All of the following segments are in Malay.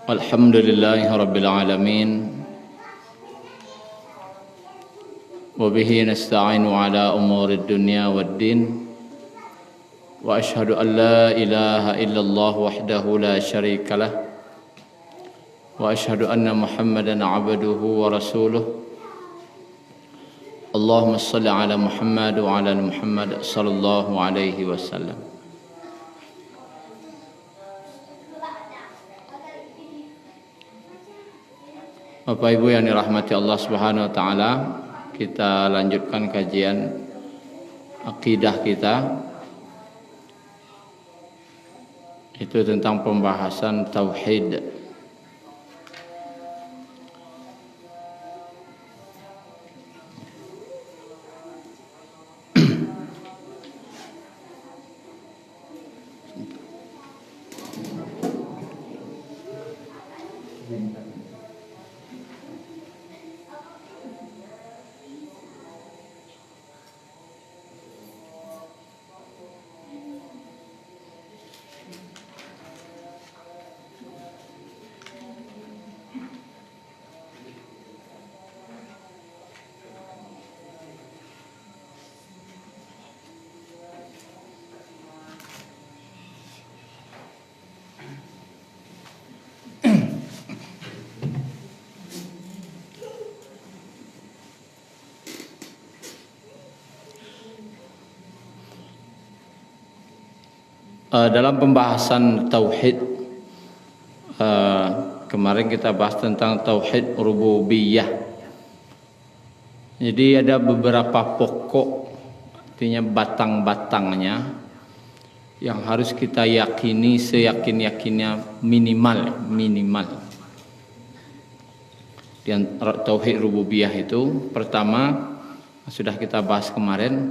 Alhamdulillahi Rabbil Alamin. Wabihi nasta'inu ala umurid dunya waddin. Wa ashhadu an la ilaha illallah wahdahu la syarika lah. Wa ashhadu anna Muhammadan abduhu wa rasuluh. Allahumma salli ala Muhammad wa ala Muhammad sallallahu alaihi wasallam. Bapak Ibu yang dirahmati Allah Subhanahu wa taala, kita lanjutkan kajian akidah kita. Itu tentang pembahasan tauhid. Dalam pembahasan tauhid kemarin kita bahas tentang tauhid rububiyah. Jadi ada beberapa pokok, artinya batang-batangnya yang harus kita yakini seyakin-yakinnya minimal. Di tauhid rububiyah itu pertama sudah kita bahas kemarin,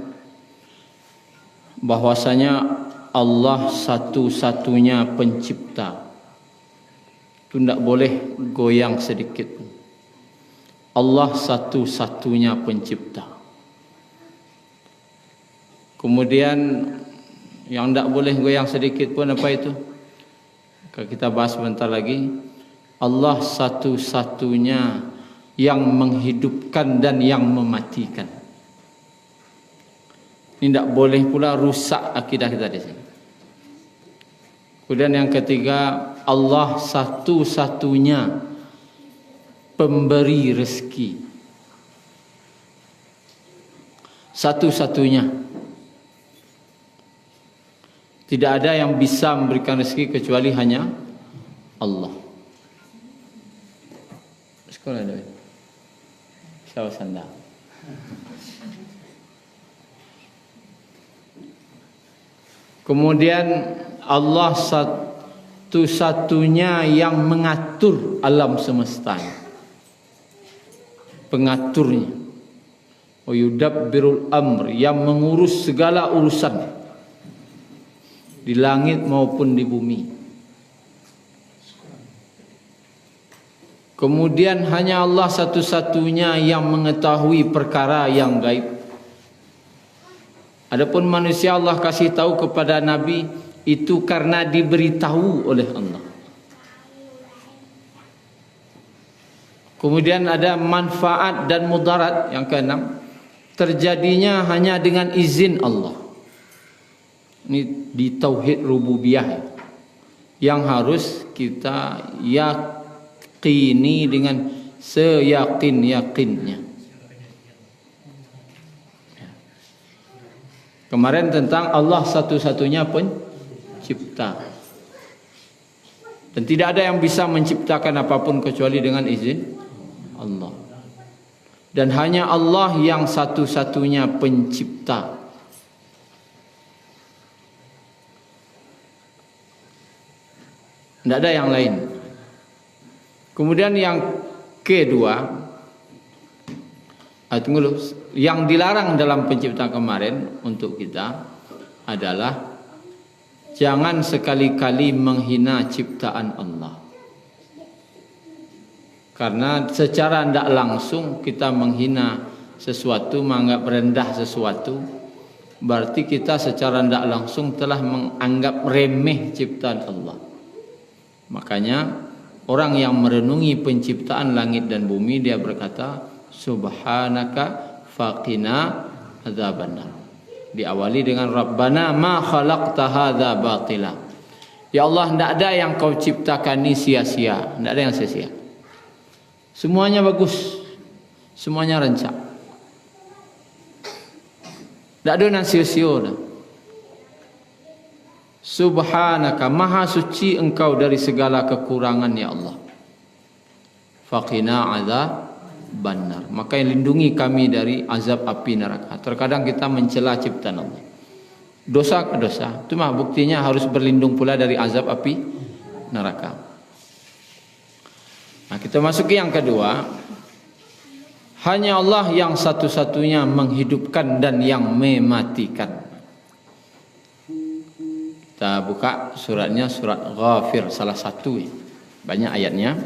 bahwasanya Allah satu-satunya pencipta. Itu tidak boleh goyang sedikit pun. Allah satu-satunya pencipta. Kemudian yang tidak boleh goyang sedikit pun apa itu? Kita bahas sebentar lagi. Allah satu-satunya yang menghidupkan dan yang mematikan. Ini tidak boleh pula rusak akidah kita di sini. Kemudian yang ketiga, Allah satu-satunya pemberi rezeki. Satu-satunya. Tidak ada yang bisa memberikan rezeki kecuali hanya Allah. Sekolah David. Sawa sandal. Kemudian Allah satu-satunya yang mengatur alam semesta, pengaturnya. Wa yudabbirul amr, yang mengurus segala urusan di langit maupun di bumi. Kemudian hanya Allah satu-satunya yang mengetahui perkara yang gaib. Adapun manusia Allah kasih tahu kepada Nabi itu karena diberitahu oleh Allah. Kemudian ada manfaat dan mudarat yang keenam, terjadinya hanya dengan izin Allah. Ini di tauhid rububiyah yang harus kita yakini dengan seyakin-yakinnya. Kemarin tentang Allah satu-satunya pencipta. Dan tidak ada yang bisa menciptakan apapun kecuali dengan izin Allah. Dan hanya Allah yang satu-satunya pencipta. Tidak ada yang lain. Kemudian yang kedua, tunggu dulu. Yang dilarang dalam penciptaan kemarin untuk kita adalah jangan sekali-kali menghina ciptaan Allah. Karena secara tidak langsung kita menghina sesuatu, menganggap rendah sesuatu, berarti kita secara tidak langsung telah menganggap remeh ciptaan Allah. Makanya orang yang merenungi penciptaan langit dan bumi, dia berkata, Subhanaka faqina adzabannar. Diawali dengan Rabbana ma khalaqta hadza batila. Ya Allah, tidak ada yang kau ciptakan ini sia-sia, tidak ada yang sia-sia. Semuanya bagus, semuanya rancak. Tidak ada yang sia-sia. Subhanaka, maha suci engkau dari segala kekurangan ya Allah. Faqina adzabannar. Maka lindungi kami dari azab api neraka. Terkadang kita mencela ciptaan Allah. Dosa ke dosa. Itu mah buktinya harus berlindung pula dari azab api neraka. Nah, kita masuki yang kedua. Hanya Allah yang satu-satunya menghidupkan dan yang mematikan. Kita buka suratnya, surat Ghafir, salah satu. Banyak ayatnya.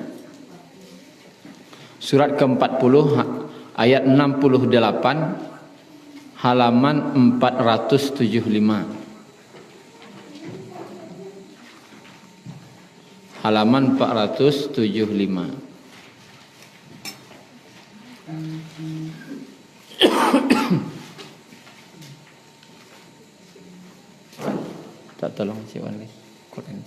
Surat ke-40 ayat 68 halaman 475. Halaman 475. Tak tolong si Wan lagi. Koran.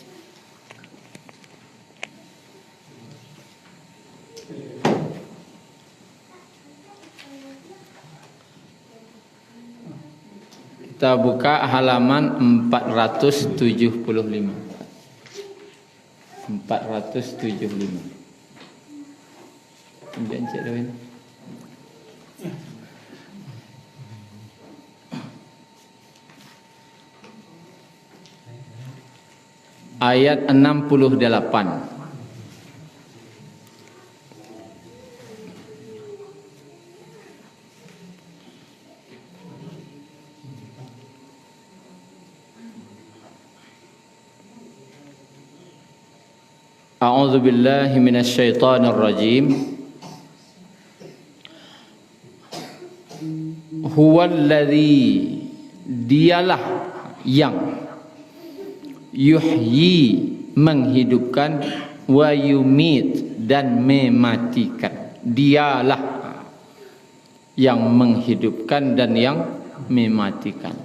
Kita buka halaman 475. 475. Kemudian cek dah ini. Ayat 68. A'udzu billahi minasy syaithanir rajim. Huwallazi, dialah yang yuhyi, menghidupkan, wa yumit, dan mematikan. Dialah yang menghidupkan dan yang mematikan.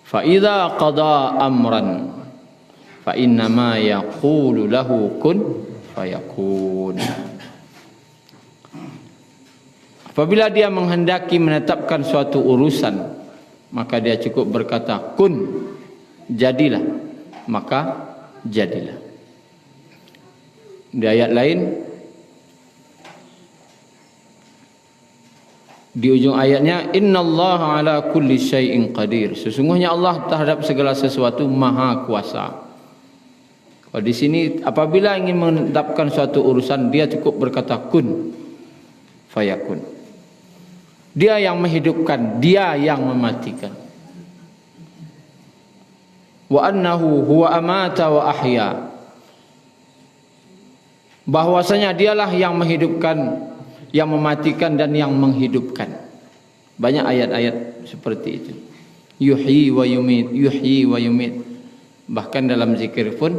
Fa idza qada amran fa innama yaqulu lahu kun fayakun. Apabila dia menghendaki menetapkan suatu urusan, maka dia cukup berkata kun, jadilah, maka jadilah. Di ayat lain, di ujung ayatnya, innallaha ala kulli syai'in qadir. Sesungguhnya Allah terhadap segala sesuatu maha kuasa. Kalau di sini apabila ingin menetapkan suatu urusan, dia cukup berkata kun fayakun. Dia yang menghidupkan, dia yang mematikan. Wa annahu huwa amata wa ahya. Bahwasanya dialah yang menghidupkan, yang mematikan, dan yang menghidupkan. Banyak ayat-ayat seperti itu. Yuhyi wa yumit, yuhyi wa yumit. Bahkan dalam zikir pun,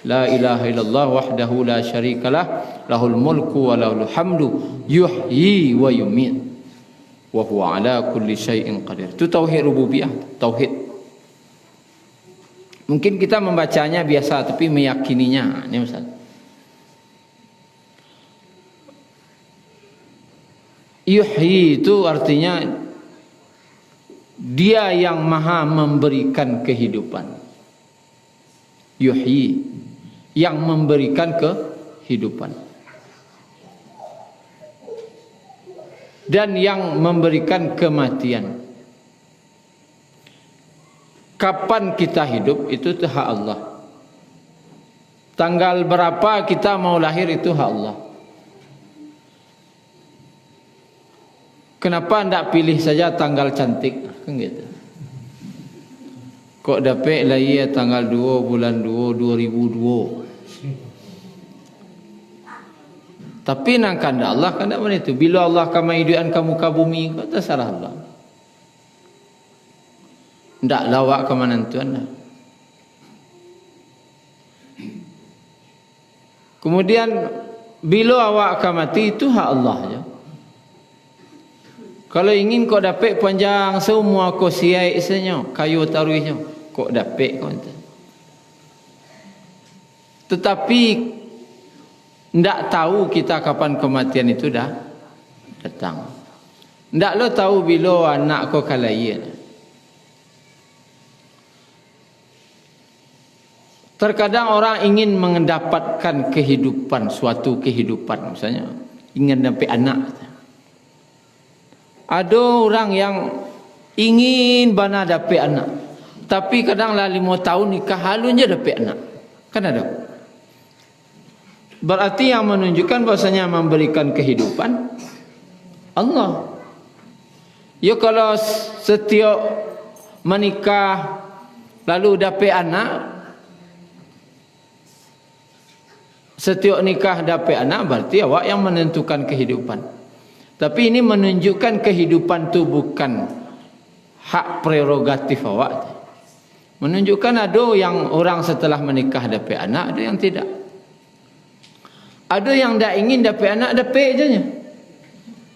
la ilaha illallah wahdahu la syarikalah, lahul mulku wa lahul hamdu, yuhyi wa yumit, wa huwa ala kulli syai'in qadir. Itu tauhid rububiyah, tauhid. Mungkin kita membacanya biasa tapi meyakininya. Ini misal, yuhyi itu artinya dia yang maha memberikan kehidupan. Yuhyi, yang memberikan kehidupan, dan yang memberikan kematian. Kapan kita hidup itu hak Allah. Tanggal berapa kita mau lahir itu hak Allah. Kenapa tidak pilih saja tanggal cantik? Kan gitu. Kok dapat lahir tanggal 2 bulan 2 2002. Tapi nak kanda Allah kanda mana itu. Bila Allah akan menghidupkan kamu ke bumi, kau terserah Allah. Tidak lawak ke mana tu anda. Kemudian bila awak akan mati itu hak Allah je. Kalau ingin kau dapat panjang semua kau siai senyo, kayu taruhnya, kau dapat kau ente. Tetapi ndak tahu kita kapan kematian itu dah datang. Ndak lo tahu bila anak kau kalahir. Terkadang orang ingin mendapatkan kehidupan, suatu kehidupan, misalnya ingin dapat anak. Ada orang yang ingin bana dapat anak, tapi kadang lah 5 tahun nikah halun je dapat anak. Kan ada. Berarti yang menunjukkan bahasanya memberikan kehidupan Allah. Ya kalau setiap menikah lalu dapat anak, setiap nikah dapat anak berarti awak yang menentukan kehidupan. Tapi ini menunjukkan kehidupan itu bukan hak prerogatif awak. Menunjukkan ada yang orang setelah menikah dapat anak, ada yang tidak. Ada yang tak ingin dapat anak, dapat je nya.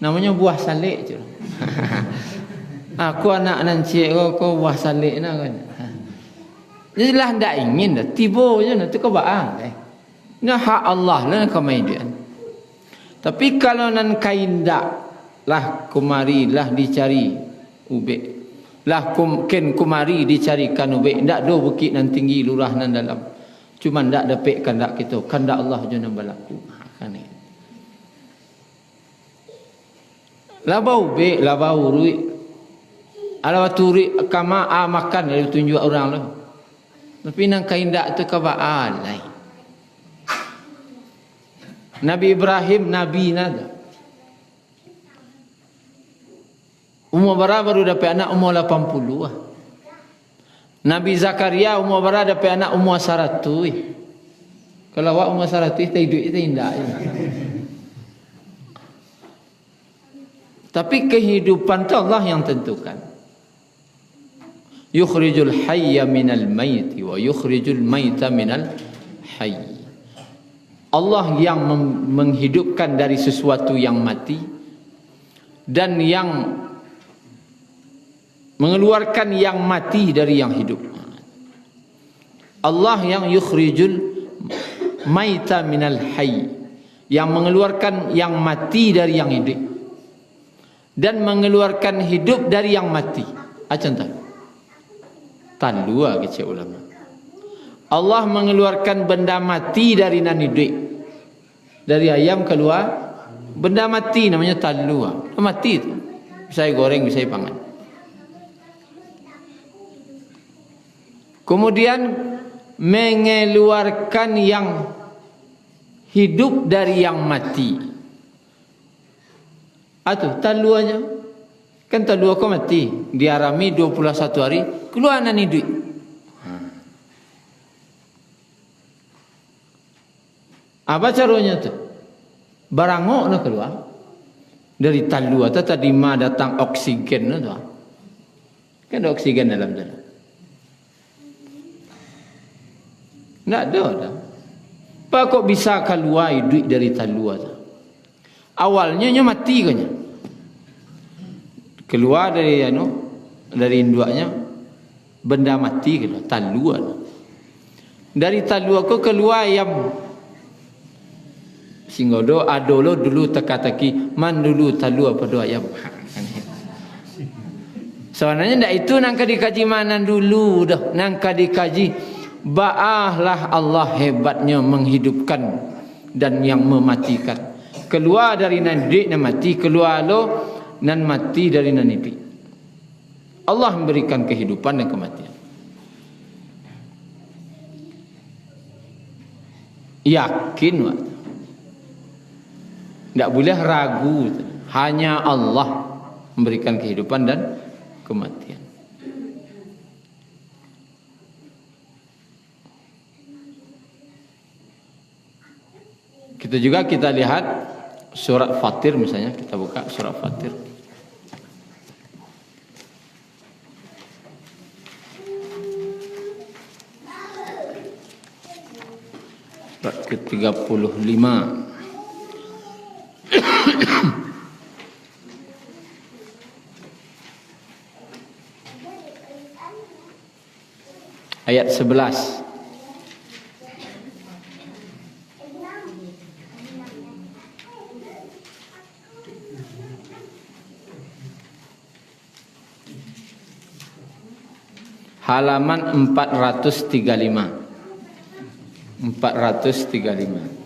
Namanya buah salik je. Aku anak nancik kau buah salik nak kan. Jadilah tak ingin dah, tiba je nak tu kau baang. Ini hak Allah lah kemaidian. Tapi kalau nan kain dak lah kumari lah dicari ubek. Lah ken kumari dicarikan ubek. Ndak do bukit nan tinggi lurah nan dalam. Cuma ndak dapat kandak kita. Kandak Allah je nan berlaku. Kan ni. Lah bau ubek, lah bau ruik. Ala waturi kama makan dari tunjuk orang lah. Tapi nan kain dak tu ka baalai. Nabi Ibrahim Nabi nada. Umur berapa baru dapat anak? Umur 80 lah. Nabi Zakaria umur berapa dapat anak? Umur 100. Kalau awak umur 100 tak hidup kita indah. Tapi kehidupan tu Allah yang tentukan. Yukhrijul hayya minal mayti wa yukhrijul mayta minal hayy. Allah yang menghidupkan dari sesuatu yang mati dan yang mengeluarkan yang mati dari yang hidup. Allah yang yukhrijul maita minal hayy, yang mengeluarkan yang mati dari yang hidup dan mengeluarkan hidup dari yang mati. Contoh talua kecil ulama. Allah mengeluarkan benda mati dari nan hidup. Dari ayam keluar benda mati namanya talua. Mati itu. Bisa goreng, bisa pangan. Kemudian mengeluarkan yang hidup dari yang mati. Atuh taluanya. Kan talua kau mati. Diarami 21 hari. Keluar nan hidup. Apa caranya tu? Barangok nak keluar dari talua tu tadi ma datang oksigen tu. Kan ada oksigen dalam tu. Tak ada dah. Apa kok bisa keluar hidup dari talua tu? Awalnya nya mati kanya. Keluar dari dari induaknya benda mati keluar talua. Dari talua kok keluar yang singgodo adolo dulu teka-teki man dulu talu apa doa ayam. Sebenarnya ndak itu nang dikaji mana dulu dah. Nang dikaji baahlah Allah hebatnya menghidupkan dan yang mematikan. Keluar dari nan hidup nan mati, keluar lo nan mati dari nan hidup. Allah memberikan kehidupan dan kematian. Yakin waktu. Tidak boleh ragu. Hanya Allah memberikan kehidupan dan kematian. Kita lihat surat Fatir misalnya. Kita buka surat Fatir. Surat ke-35. Ayat 11. Halaman 435. 435.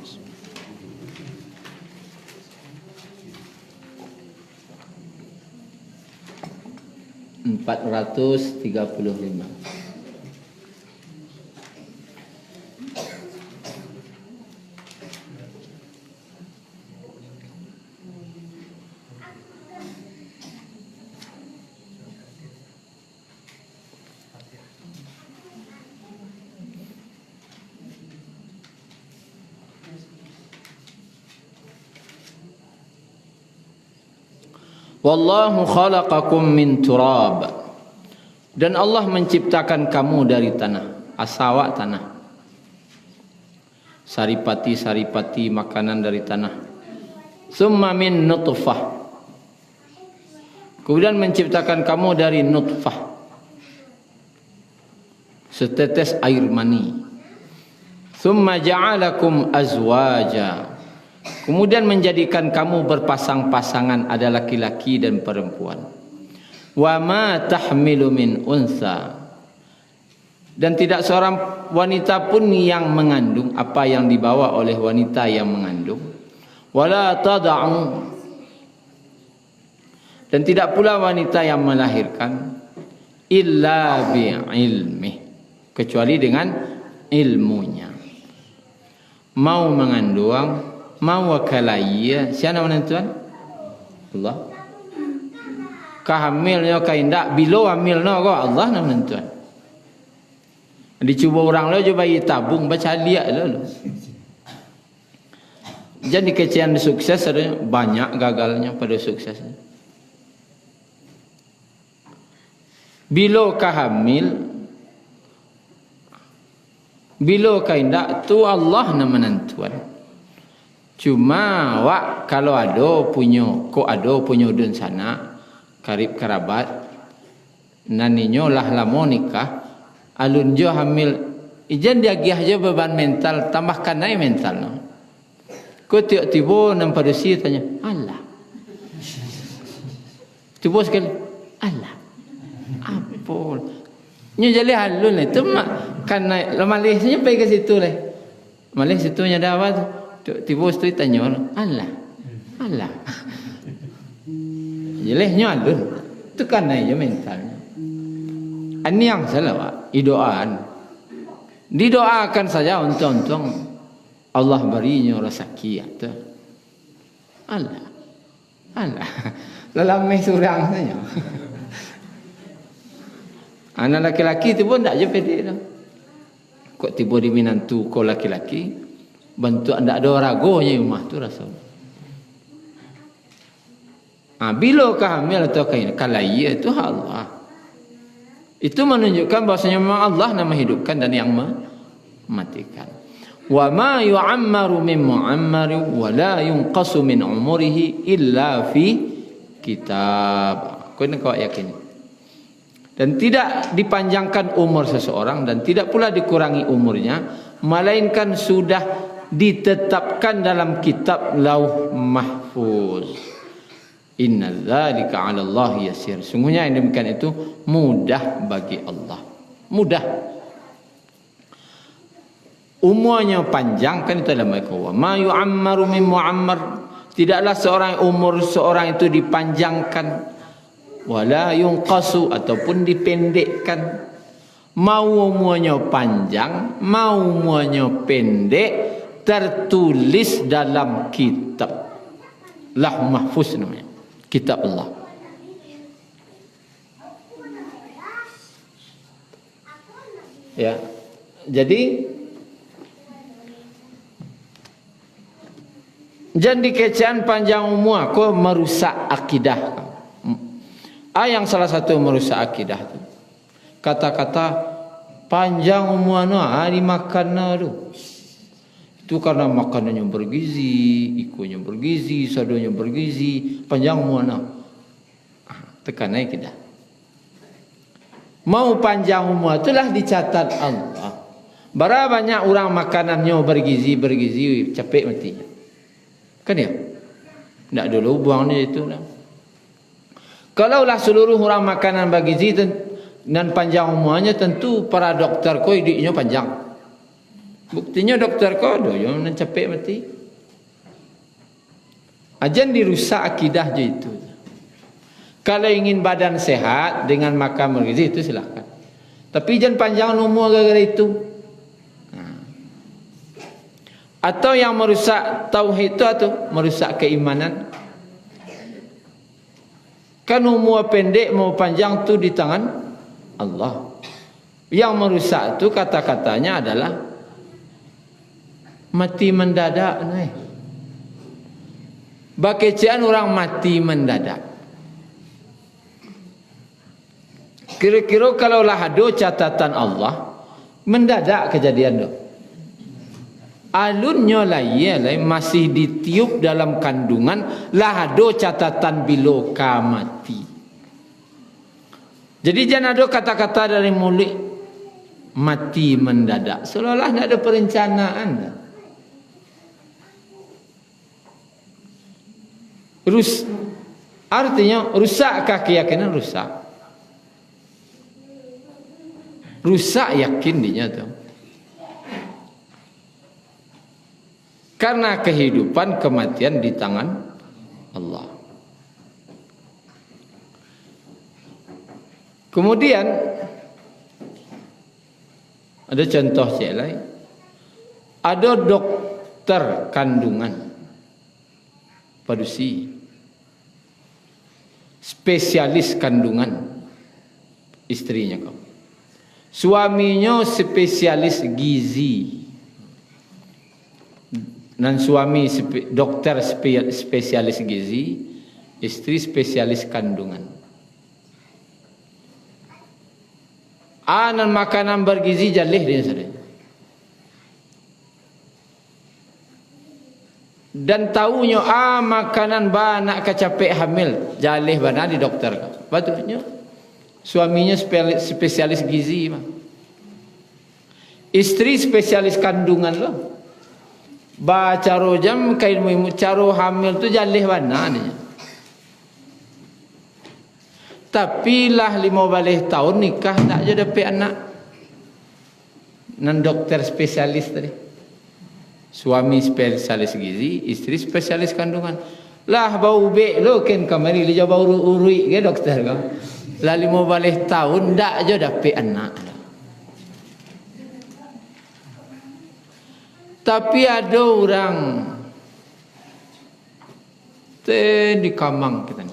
Wallahu khalaqakum min turab. Dan Allah menciptakan kamu dari tanah, asawa tanah. Saripati makanan dari tanah. Summa min nutfah. Kemudian menciptakan kamu dari nutfah, setetes air mani. Summa ja'alakum azwaja. Kemudian menjadikan kamu berpasang-pasangan, ada laki-laki dan perempuan. Wa ma tahmilu min unsa. Dan tidak seorang wanita pun yang mengandung apa yang dibawa oleh wanita yang mengandung. Wala tada'u. Dan tidak pula wanita yang melahirkan illa bi'ilmi, kecuali dengan ilmunya. Mau mengandung, mau wakalaiya, siapa menentukan? Allah. Kahamilnya kaindak, bila hamilnya kau Allah nak menentukan. Dicuba orang lo coba tabung baca liat lo. Jadi kecian sukses ada banyak gagalnya pada sukses. Bila kahamil, bila kaindak tu Allah nak menentukan. Cuma wak kalau ada punya udun sana karib kerabat naninyo lah lamo nikah alun jo hamil ijan dia giah je beban mental tambahkan naik mental no. Ko tiba-tiba nampak desi tanya Allah. Tiba sekali Allah. Apa? Nyo jale halun itu mak kan naik Malaysia pergi ke situ leh. Malaysia situ nya dah apa? Tiba isteri tanya Allah. Allah. Jelehnya alun. Itu kan aja mentalnya. Ini yang salah Pak. Idoaan. Didoakan saja untung-untung Allah berinya rezeki itu. Allah. Allah. Lelameh surang saja. Anak laki-laki itu pun tak je pede dah. Kok tiba di minantu kau laki-laki? Bentuk tidak ada ragonya rumah tu rasa. Bila hamil atau kain kalai itu Allah. Itu menunjukkan bahasanya memang Allah yang menghidupkan dan yang mematikan. Wa ma yu'ammaru min mu'ammari wa la yunqasu min umurihi illa fi kitab. Kau yakin? Dan tidak dipanjangkan umur seseorang dan tidak pula dikurangi umurnya, melainkan sudah ditetapkan dalam kitab Lauh Mahfuz. Inna dzalika 'ala Allah yasir. Sungguhnya yang demikian itu mudah bagi Allah. Mudah. Umurnya panjang kan itu dalam Al-Qur'an. Ma yu'ammaru min mu'ammar. Tidaklah umur seorang itu dipanjangkan, wala yunqasu ataupun dipendekkan. Mau umurnya panjang, mau umurnya pendek, tertulis dalam kitab Lauh Mahfuz namanya. Kitab Allah. Ya. Jadi jangan dikecehan panjang umur kau merusak akidah. Yang salah satu merusak akidah tu. Kata-kata panjang umur no dimakan no tu. Itu karena makanannya bergizi, ikannya bergizi, sadonya bergizi, panjang umur. Tekanai kita. Mau panjang umur itulah dicatat Allah. Berapa banyak orang makanannya bergizi, capek matinya. Kan ya? Tak dulu buangnya itu. Kalaulah seluruh orang makanan bergizi dan panjang umurnya, tentu para dokter ko hidupnya panjang. Buktinya dokter ko ada yang capek mati. Ajan dirusak akidah je itu. Kalau ingin badan sehat dengan makan bergizi itu silakan. Tapi jangan panjang umur gara-gara itu. Atau yang merusak tauhid itu atau merusak keimanan. Kan umur pendek mau panjang tu di tangan Allah. Yang merusak itu kata-katanya adalah mati mendadak. Bakecian orang mati mendadak. Kira-kira kalau lah ada catatan Allah, mendadak kejadian tu. Alunnya lah masih ditiup dalam kandungan, lah ada catatan bila ka mati. Jadi jangan ada kata-kata dari mulut mati mendadak. Seolah-olah tidak ada perencanaan. Artinya rusakkah keyakinan? Rusak. Rusak yakin dia tu. Karena kehidupan kematian di tangan Allah. Kemudian ada contoh cik lain. Ada dokter kandungan padusi, spesialis kandungan istrinya kau. Suaminya spesialis gizi. Dan suami dokter spesialis gizi, istri spesialis kandungan. Dan makanan bergizi jalih dia saudara. Dan tahunya makanan nak kecapek hamil jalih bana di dokter. Patutnya suaminya spesialis gizi, istri spesialis kandungan loh. Caro jam kain muimu caro hamil tu jalih mana dia. Tapi lah 15 tahun nikah tak je dapat anak. Nan dokter spesialis tadi. Suami spesialis gizi, istri spesialis kandungan. Lah bau bek lo ken kamari li bau urui ke dokter kan. Lah 15 tahun tak je dapat anak. Tapi ada orang di Kamang kita.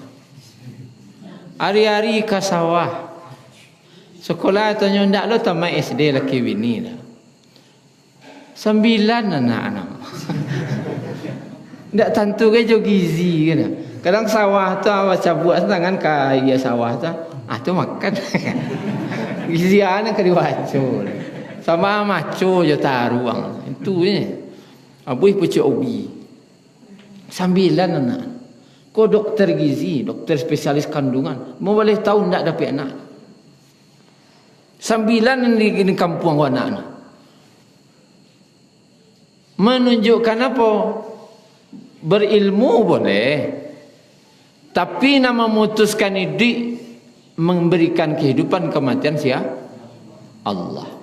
Hari-hari ke sawah. Sekolah tanya ndak lo tamat SD laki bini dah. 9 anak-anak. Ndak tentu ke jo gizi kan. Kadang sawah tu awak cabut tangan ke sawah tu. Tu makan. Gizi anak ke diwacu. Sama maco je taruang. Itu je. Abuih pucuk ubi. 9 anak. Kau dokter gizi, dokter spesialis kandungan. Mau boleh tahu tak dapat anak. 9 di kampung anak-anak. Menunjukkan apa? Berilmu boleh. Tapi nak memutuskan ini memberikan kehidupan kematian siapa? Allah.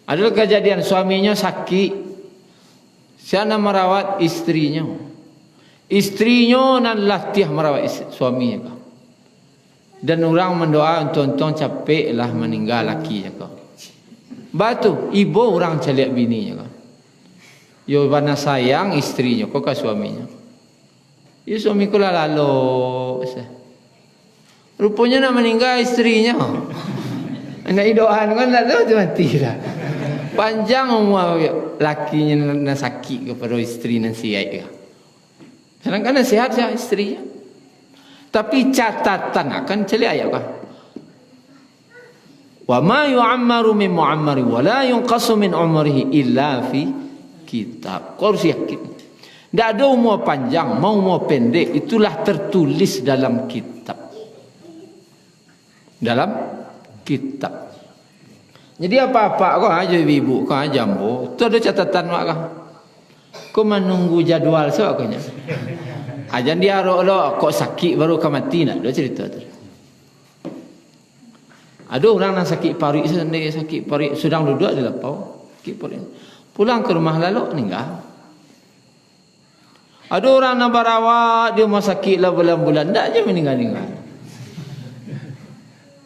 Ada kejadian suaminya sakit. Siapa merawat istrinya? Istrinya nan latih merawat suaminya. Dan orang mendoa untuk capek lah meninggal laki kau. Batu ibu orang celiak bininya kau. Yo bana sayang istrinya kau ke suaminya. Ya suamiku lah lalu. Rupanya nak meninggal istrinya. Nak doaan kan lalu tu mati dah. Panjang umur lakinya nak sakit kepada isteri nan sihat. Kadang-kadang sihat saja istrinya. Tapi catatan akan celik ayat kah? Wa ma yu'ammaru min mu'ammari wa la yunqasu min umrihi illa fi kitab. Kau harus yakin. Tidak ada umur panjang, mau umur pendek, itulah tertulis dalam kitab. Dalam kitab. Jadi apa-apa kau aja ibu, kau aja jambu, tu ada catatan mak kau. Kau menunggu jadual soalnya. Ajan dia lo kok sakit baru kau mati nak? Ada cerita tu. Ada orang yang sakit parik sendiri, sakit parik sedang duduk di lapau, sakit parik. Pulang ke rumah lalu meninggal. Ada orang yang berawak dia mau sakit lah bulan-bulan, tak je meninggal-ninggal.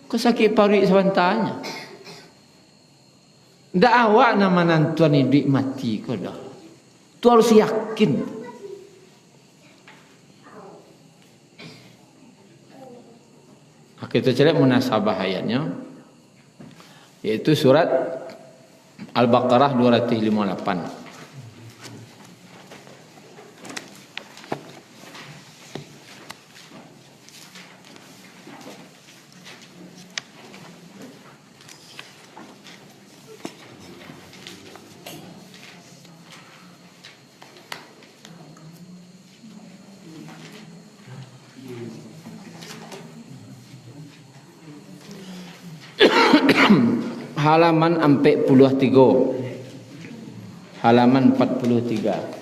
Kau sakit parik sebentarnya. Tak awak nama nantuan hidup mati kau dah. Tu harus yakin. Kita cari munasabah ayatnya, yaitu surat Al-Baqarah 258. Halaman 43. Halaman 43.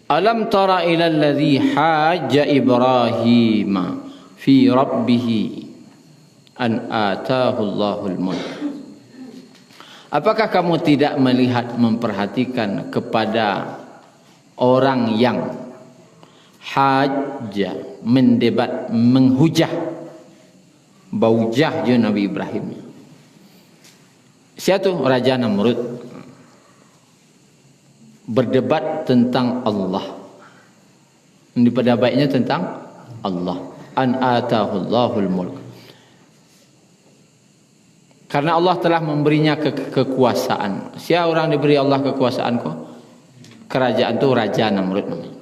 Alam tara ila alladhi hajja Ibrahim fi rabbih an atahu Allahul mulk. Apakah kamu tidak melihat, memperhatikan kepada orang yang hajja, mendebat, menghujah, baujah je Nabi Ibrahim. Siapa tu? Raja Namrud. Berdebat tentang Allah. Ini pada baiknya tentang Allah. An atahu Allahul mulk. Karena Allah telah memberinya kekuasaan. Siapa orang diberi Allah kekuasaan kok? Kerajaan tu Raja Namrud namanya.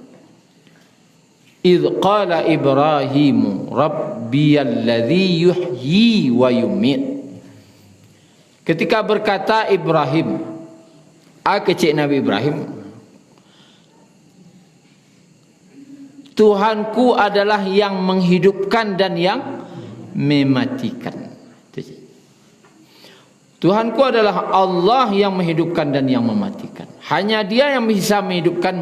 Idh qala Ibrahimu Rabbiyalladzi yuhyi wa yumit. Ketika berkata Ibrahim, kecik Nabi Ibrahim, Tuhanku adalah yang menghidupkan dan yang mematikan. Tuhanku adalah Allah yang menghidupkan dan yang mematikan. Hanya Dia yang bisa menghidupkan,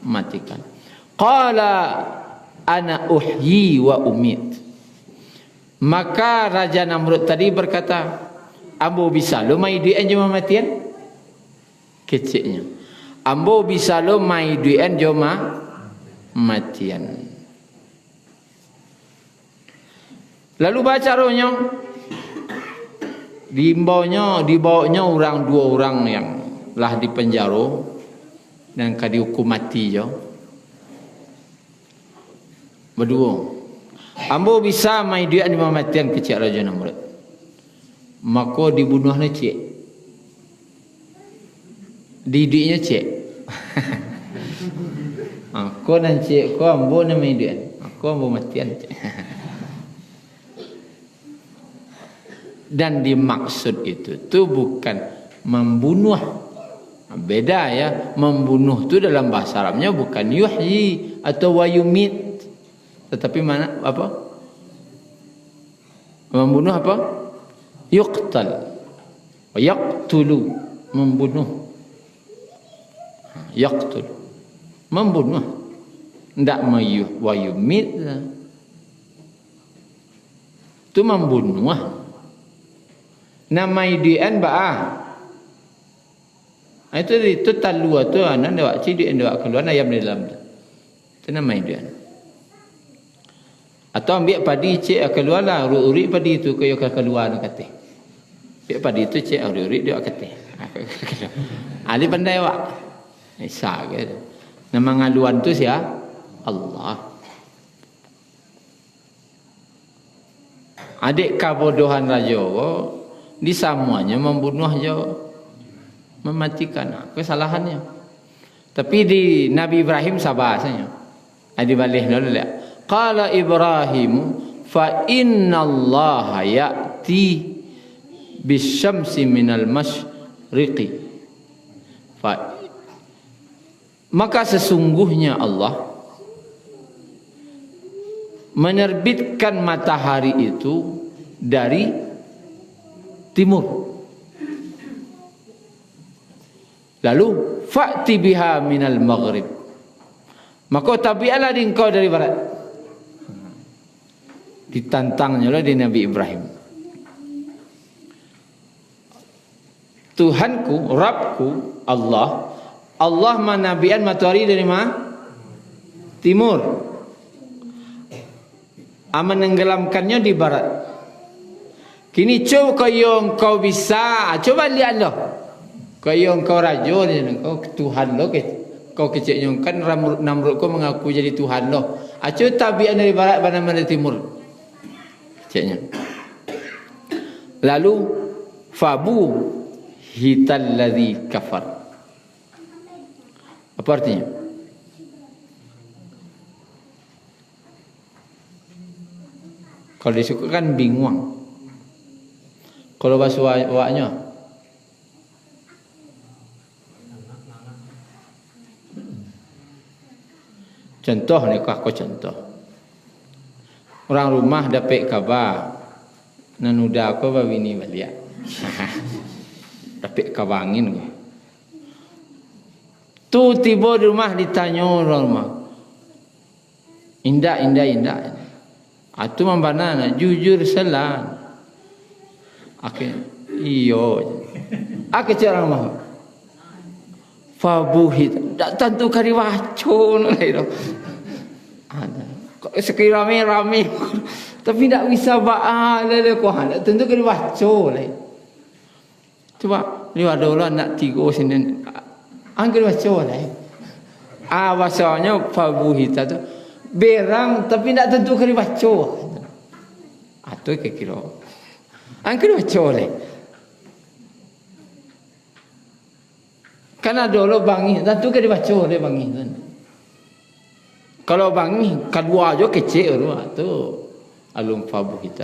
mematikan. Qala ana uhyi wa umit. Maka Raja Namrud tadi berkata, ambo bisa lo mai duit je mematian? Keciknya. Ambo bisa lo mai duit je matian. Lalu baca rohnya, dibawanya orang, dua orang yang lah di penjara dan dihukum mati je. Berdua. Ambo bisa mai duit di matian kecil Raja Namrud. Maka dibunuhnya cik. Didiknya cik. Aku dan cik kau ambo nama dia. Aku ambo matian cik. Dan dimaksud itu tu bukan membunuh. Beda ya, membunuh tu dalam bahasa Arabnya bukan yuhyi atau wayumit. Tetapi mana apa? Membunuh apa? Yuqtal. Wa yaqtulu, membunuh. Yaqtul, membunuh. Tidak wayumit. Itu membunuh. Nama idian ba'ah. Itu talua tu anak dewak cik dewak keluar ayam di dalam tu. Itu nama idian. Atau ambil padi cik keluar lah uri padi tu kaya keluar nak kata. Dia pada itu cek uri dia kata. Ali pandai wak. Isa gitu. Nama ngaluan tu sia Allah. Adik kebodohan raja di semuanya membunuh aja, mematikan kesalahannya. Tapi di Nabi Ibrahim sabar saja. Adi balik dulu lah. Qala Ibrahim fa inna Allah ya'ti bisyamsi minal masyriqi. Maka sesungguhnya Allah menerbitkan matahari itu dari timur. Lalu fa'ti biha minal maghrib. Maka tabi'alah engkau dari barat. Ditantangnya lah di Nabi Ibrahim. Tuhanku, Rabbku, Allah menabian matahari dari mana? Timur. Menenggelamkannya di barat. Kini coba kau bisa, coba lihat loh. Kau raja ni, kau Tuhan lo, kau kecilnya kan Namrud kau mengaku jadi Tuhan lo. Coba tabian dari barat mana timur. Kecilnya. Lalu fabu hital ladzi kafar. Apa artinya? Kalau disuka kan bingung. Kalau bahasa awaknya contoh ni aku contoh. Orang rumah dapat kabar nanuda aku bini balik. Dapat kabar angin. Tu tiba di rumah ditanya orang rumah. Indah. Atu membana jujur salah. Iyo. Aku cara mah. Fabuhit. Tak tentu kari wacun lah itu. Ada. Sekira rame. Tapi tak bisa baal le ko han. Tentu kari wacun lah. Coba lihat dulu anak tiga sini. Angker wacun lah. Bahasanya fabuhit tu berang tapi tak tentu kari wacun. Atau kira. Angker wacun lah. Karena dulu bangi, tentu kari wacun dia bangi. Kalau bangi kedua aja kecil tu alum fabuhit.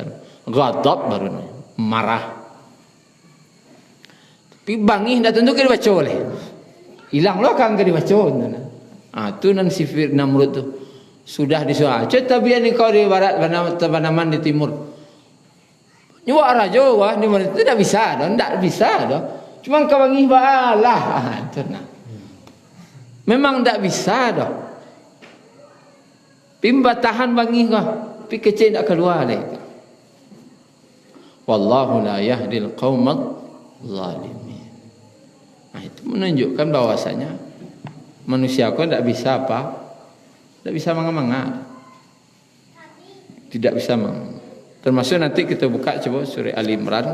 Ghadab baru marah. Tapi bangi tak tentu kari wacun lah. Hilang lah kan kari wacun. Tu nan sifir Namrud tu. Sudah disuruh. Tapi ni kau di barat, Banaman di timur. Nyawa raja wah ni mana tu tak bisa dah, tak bisa dah. Cuma kau bangi balah. Memang tak bisa dah. Pimba tahan bangi kau, pi kecil tak keluar leh. Wallahu la yahdil qaumal zalimin. Itu menunjukkan bahwasanya manusia kau tak bisa apa? Tak bisa manga-manga. Tidak bisa manga. Termasuk nanti kita buka coba surah Ali Imran.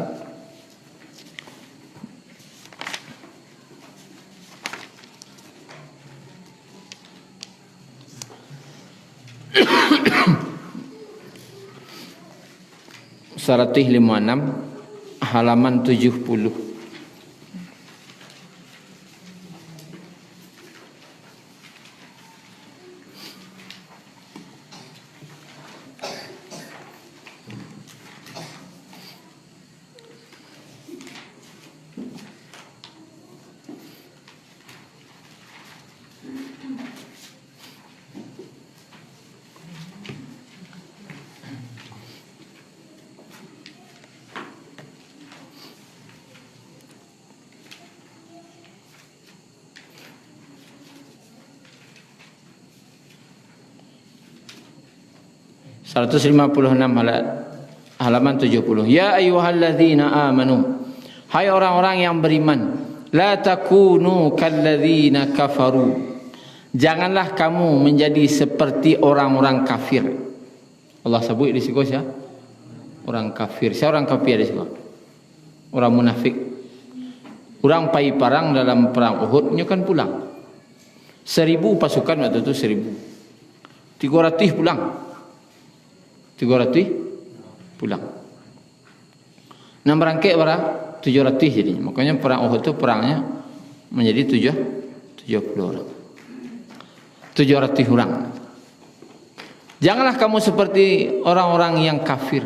Suratih 56 halaman 70. Halaman 70. Ya ayyuhalladzina amanu. Hai orang-orang yang beriman, la takunu kalladzina kafaru. Janganlah kamu menjadi seperti orang-orang kafir. Allah sebut di situ ya. Orang kafir. Siapa orang kafir di situ? orang munafik. Orang pai parang dalam perang Uhud nya kan pulang. 1,000 pasukan waktu itu 1,000. 300 pulang. 300 pulang. 6 rangkaian berapa? 700 jadinya. Makanya perang Uhud itu perangnya menjadi 70 orang. 700 orang. Janganlah kamu seperti orang-orang yang kafir.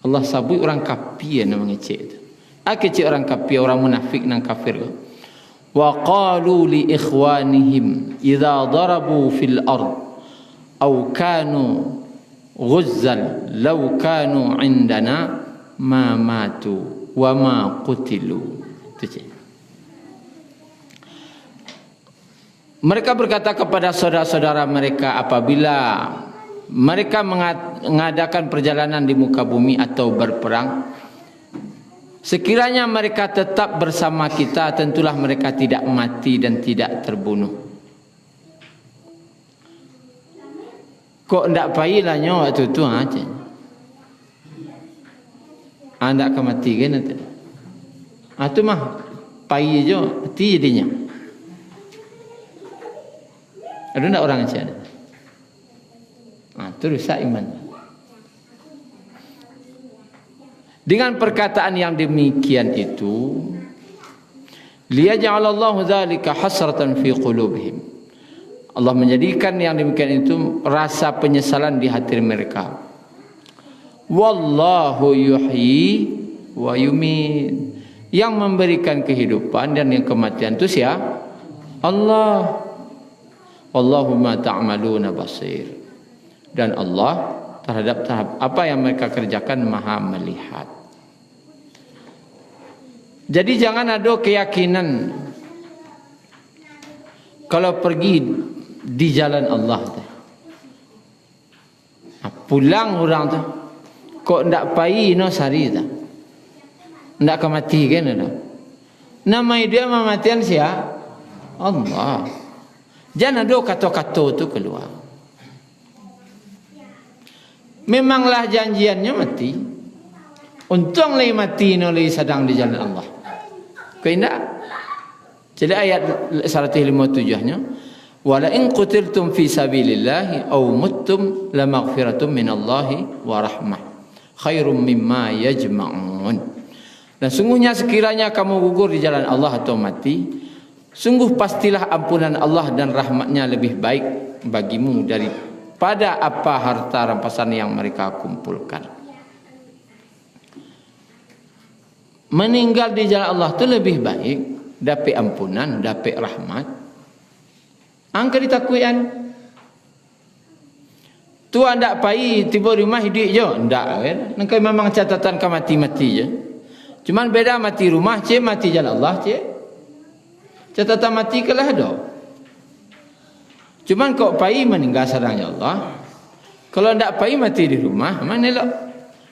Allah sabui orang kafir yang mengecek itu. Akecek orang kafir, orang munafik nang kafir. Wa qalu li ikhwanihim idza darabu fil ard aw kanu ghuzzal law kanu indana ma matu wa ma qutilu. Mereka berkata kepada saudara-saudara mereka apabila mereka mengadakan perjalanan di muka bumi atau berperang, sekiranya mereka tetap bersama kita, tentulah mereka tidak mati dan tidak terbunuh. Kok ndak payahlah nyawa waktu tu aja. Anda akan mati kan nanti. Itu mah payah je, mati jadinya. Ada tak orang macam ni? Itu rusak iman. Dengan perkataan yang demikian itu, liyaj'alallahu dzalika hasratan fi qulubihim. Allah menjadikan yang demikian itu rasa penyesalan di hati mereka. Wallahu yuhyi wa yumiit. Yang memberikan kehidupan dan yang kematian itu siapa? Allah. Allahumma ta'maluna basir. Dan Allah terhadap apa yang mereka kerjakan maha melihat. Jadi jangan ada keyakinan kalau pergi di jalan Allah tu, pulang orang tu kok ndak pai no sari tu, ndak akan mati kan ada. Nama dia mematian siapa? Allah. Jangan ada kata-kata tu keluar. Memanglah janjiannya mati. Untung lagi mati no lagi sedang di jalan Allah. Kau indah? Jadi ayat 157-nya, wala in qutiltum fi sabilillahi aw muttum la maghfiratun minallahi wa rahmah khairum mimma yajma'un. Dan sungguhnya sekiranya kamu gugur di jalan Allah atau mati, sungguh pastilah ampunan Allah dan rahmatnya lebih baik bagimu daripada apa harta rampasan yang mereka kumpulkan. Meninggal di jalan Allah itu lebih baik, dapat ampunan, dapat rahmat. Angka ditakuian. Tu anda pai tiba rumah hidup je, ndak kan? Nangkai memang catatan ke mati-mati je. Cuman beda mati rumah, cik mati jalan Allah, cik. Catatan mati kelah ada. Cuman kok pai meninggal sarangnya Allah. Kalau ndak pai mati di rumah, mana elok?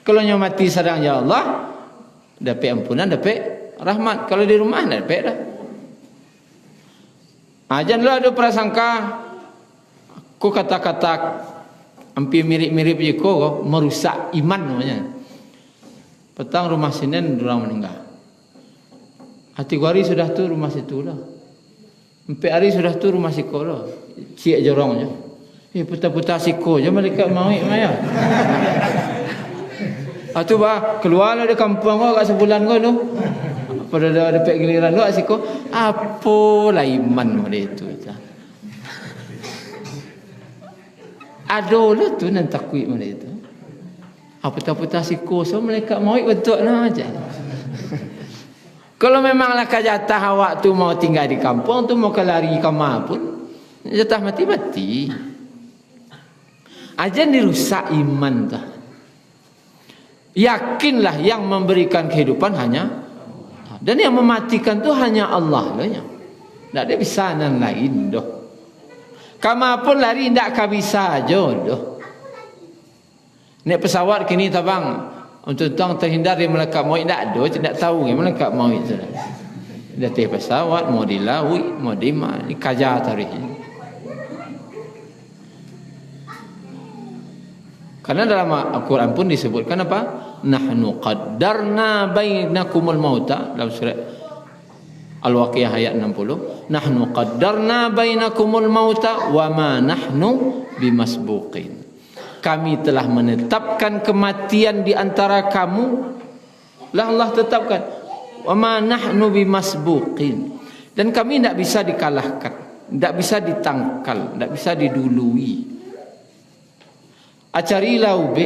Kalau nyo mati sarangnya Allah, dapat ampunan, dapat rahmat. Kalau di rumah ndak dapat dah. Janganlah ada prasangka ko kata-kata hampir mirip-mirip je ko merusak iman namanya. Petang rumah Senin orang meninggal. Hati hari sudah tu rumah situ lah. 4 hari sudah tu rumah siko lah. Siap jorong je. Putar-putar siko je malaikat maut maya. Atu bah keluar dari kampung kau kat sebulan kau tu. Pada dah dapat giliran lu siko. Apalah iman model itu. Adolah tu nan takwid model itu. Putar-putar siko so malaikat maut bentuk nah aja. Kalau memanglah kajatah awak tu mau tinggal di kampung tu mau kelari kamar pun jatah mati-mati. Ajan dirusak iman tu. Yakinlah yang memberikan kehidupan hanya dan yang mematikan tu hanya Allah lah nya. Tak ada bisanan lain doh. Kamar pun lari ndak kabisa jodoh. Naik pesawat kini tabang untuk terhindar dari malaikat maut tak ada, tidak tahu yang malaikat maut itu. Dah teh pesawat mau dilawi, mau di mana, ni kajar tarikh. Karena dalam Al-Quran pun disebutkan apa? nahnu qaddarna bainakumul mauta dalam surat Al-Waqiah ayat 60. Nahnu qaddarna bainakumul mauta wa ma nahnu bimasbuqin. Kami telah menetapkan kematian di antara kamu. Lah Allah tetapkan. Wa ma nahnu bimasbuqin. Dan kami tidak bisa dikalahkan, tidak bisa ditangkal, tidak bisa didului. Acarilah ube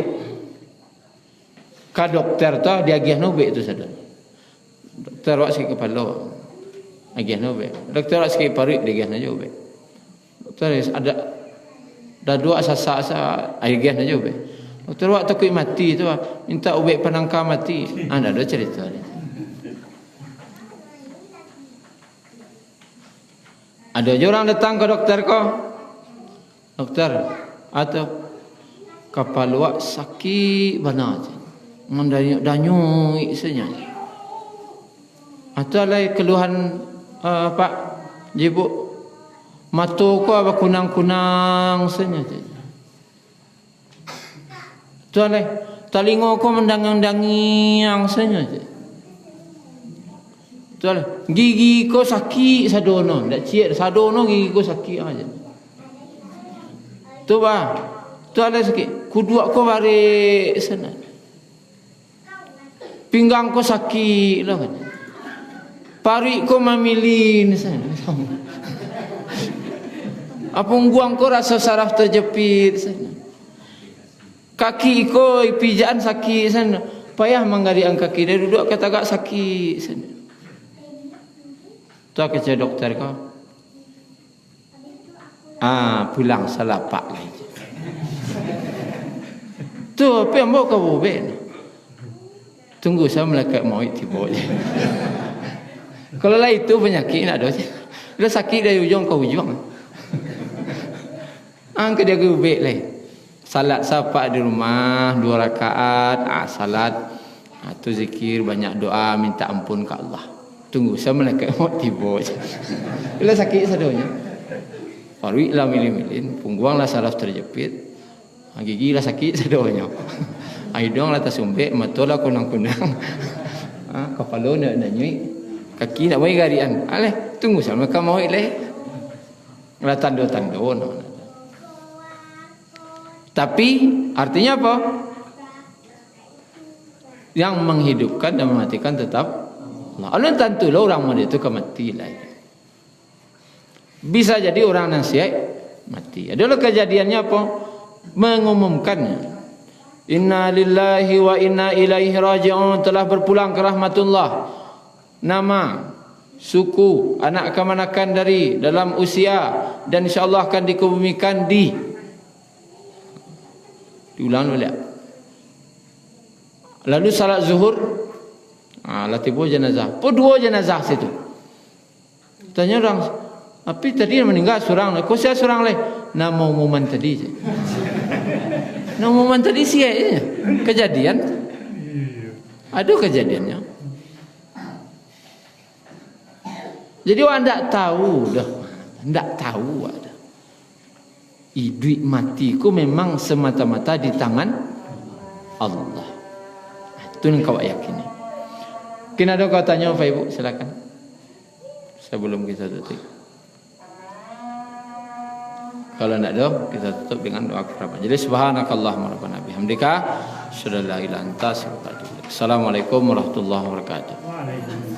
ka dokter tu dia agih ube itu saja. Dokter wak sikit kepala agih ube. Dokter wak sikit parik dia agih ube. Dokter ada dua asa-asa agih ube. Dokter wak takut mati tu minta ube penangka mati. Ada cerita dia. Ada orang datang ke dokter kau, dokter atau kapal wak sakit benar je, mendanyuk isenya. Atau lagi keluhan Pak Jibu mata kau apa kunang-kunang isenya je. Atau lagi telinga kau mendangang-dangiang isenya je. Gigi ko sakit sadono, ndak ciek sadono gigi ko sakit aja. Tu bah, tu ada sakit. Kuduak ko bare sana. Pinggang ko sakit lah kan. Parik ko mamilin sana. Apungguang ko rasa saraf terjepit sana. Kaki ko pijaan sakit sana. Payah menggariang kaki dia duduk kata agak sakit sana. Tu kerja dokter kau. Pulang salapak lagi. Tu apa yang bawa kau bobek? Tunggu saya malaikat maut tiba je. Kalau lah itu penyakit nak ada je. Dia sakit dari ujung ke ujung. Angkat dia bobek lagi. Salat sapak di rumah 2 rakaat, salat. Tu zikir, banyak doa, minta ampun ke Allah. Tunggu saya malaikat maut tiba je. Bila sakit sadonya. Paruik lah milin-milin, pungguang lah saraf terjepit. Gigi lah sakit sadonya. Hidung lah tersumbek, mata lah kunang-kunang. Kepala nak nyui, kaki nak bagi garian. Aleh, tunggu saya malaikat maut leh. Lah tanda-tanda. Tapi artinya apa? Yang menghidupkan dan mematikan tetap Allah. Tentulah orang mati itu mati lah. Bisa jadi orang yang siap mati. Adalah kejadiannya apa? Mengumumkannya. Inna lillahi wa inna ilaihi raji'un, telah berpulang ke rahmatullah. Nama, suku, anak kemanakan dari dalam usia dan insyaAllah akan dikebumikan diulang oleh. Lalu salat zuhur. Latifu jenazah. 2 jenazah situ. Tanya orang, api tadi meninggal seorang. Kau siapa seorang leh? Nama umuman tadi je. Nama umuman tadi siapa? Kejadian. Ada kejadiannya. Jadi orang tak tahu dah. Tak tahu ada. Duit matiku memang semata-mata di tangan Allah. Itu yang kau yakini. Mungkin ada kau tanya Pak Ibu, silakan. Sebelum kita tutup. Kalau tidak ada, kita tutup dengan doa kerabat. Jadi subhanakallahumma rabbana bihamdika asyhadu an la ilaha illa anta astaghfiruka wa atubu ilaik. Assalamualaikum warahmatullahi wabarakatuh.